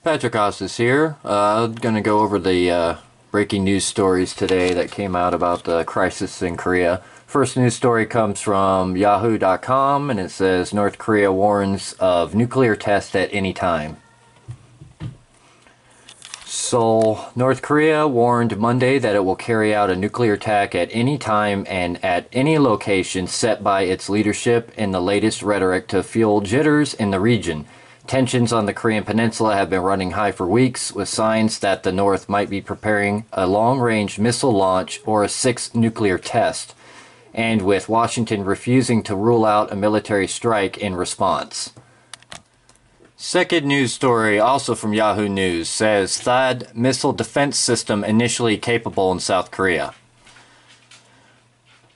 Patrick Ostis here. I'm going to go over the breaking news stories today that came out about the crisis in Korea. First news story comes from yahoo.com, and it says North Korea warns of nuclear test at any time. Seoul, North Korea warned Monday that it will carry out a nuclear attack at any time and at any location set by its leadership in the latest rhetoric to fuel jitters in the region. Tensions on the Korean peninsula have been running high for weeks, with signs that the North might be preparing a long-range missile launch or a sixth nuclear test, and with Washington refusing to rule out a military strike in response. Second news story, also from Yahoo News, says THAAD missile defense system initially capable in South Korea.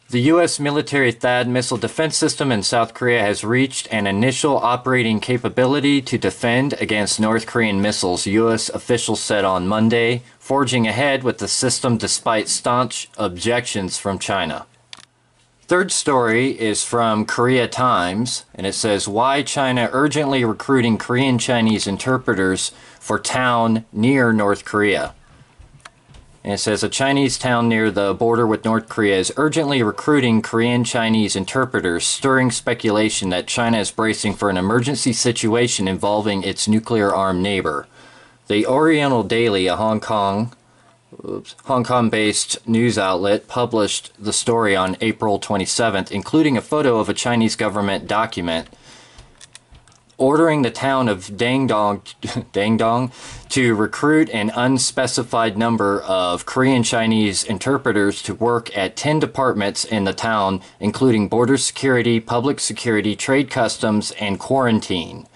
The U.S. military THAAD missile defense system in South Korea has reached an initial operating capability to defend against North Korean missiles, U.S. officials said on Monday, forging ahead with the system despite staunch objections from China. Third story is from Korea Times, and it says, why China urgently recruiting Korean Chinese interpreters for town near North Korea. And it says, a Chinese town near the border with North Korea is urgently recruiting Korean Chinese interpreters, stirring speculation that China is bracing for an emergency situation involving its nuclear-armed neighbor. The Oriental Daily, a Hong Kong-based news outlet, published the story on April 27th, including a photo of a Chinese government document ordering the town of Dangdong to recruit an unspecified number of Korean Chinese interpreters to work at 10 departments in the town, including border security, public security, trade customs, and quarantine.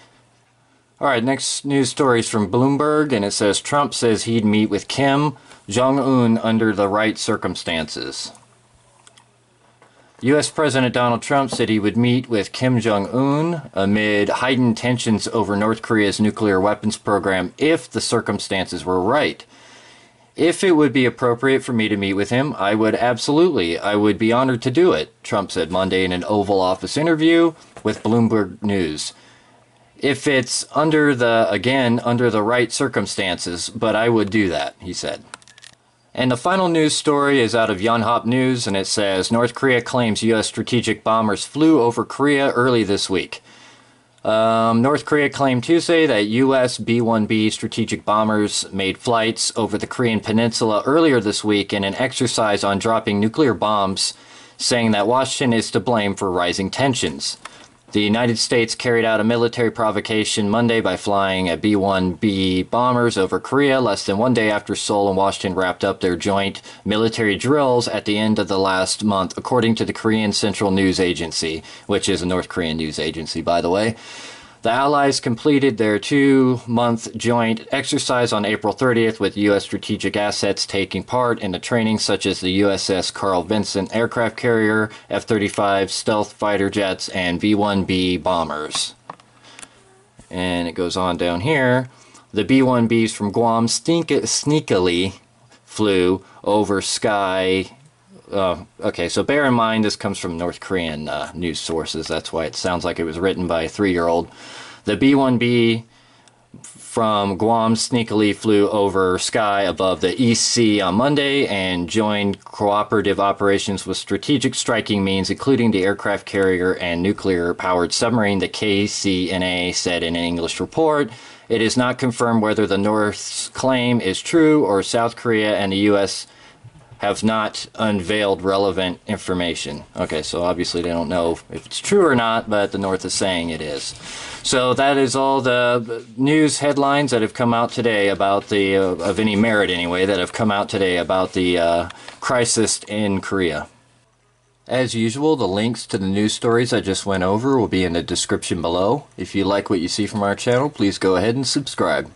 Alright, next news story is from Bloomberg, and it says Trump says he'd meet with Kim Jong-un under the right circumstances. U.S. President Donald Trump said he would meet with Kim Jong-un amid heightened tensions over North Korea's nuclear weapons program if the circumstances were right. If it would be appropriate for me to meet with him, I would absolutely. I would be honored to do it, Trump said Monday in an Oval Office interview with Bloomberg News. If it's under the right circumstances, but I would do that, he said. And the final news story is out of Yonhap News, and it says, North Korea claims U.S. strategic bombers flew over Korea early this week. North Korea claimed Tuesday that U.S. B-1B strategic bombers made flights over the Korean peninsula earlier this week in an exercise on dropping nuclear bombs, saying that Washington is to blame for rising tensions. The United States carried out a military provocation Monday by flying a B-1B bombers over Korea less than one day after Seoul and Washington wrapped up their joint military drills at the end of the last month, according to the Korean Central News Agency, which is a North Korean news agency, by the way. The Allies completed their 2-month joint exercise on April 30th, with U.S. strategic assets taking part in the training such as the USS Carl Vinson aircraft carrier, F-35 stealth fighter jets, and V-1B bombers. And it goes on down here. The B-1Bs from Guam sneakily flew over sky. Okay, so bear in mind this comes from North Korean news sources. That's why it sounds like it was written by a 3-year-old. The B-1B from Guam sneakily flew over sky above the East Sea on Monday and joined cooperative operations with strategic striking means, including the aircraft carrier and nuclear-powered submarine, the KCNA said in an English report. It is not confirmed whether the North's claim is true or South Korea and the U.S. have not unveiled relevant information. Okay, so obviously they don't know if it's true or not, but the North is saying it is. So that is all the news headlines that have come out today about the, of any merit anyway, that have come out today about the crisis in Korea. As usual, the links to the news stories I just went over will be in the description below. If you like what you see from our channel, please go ahead and subscribe.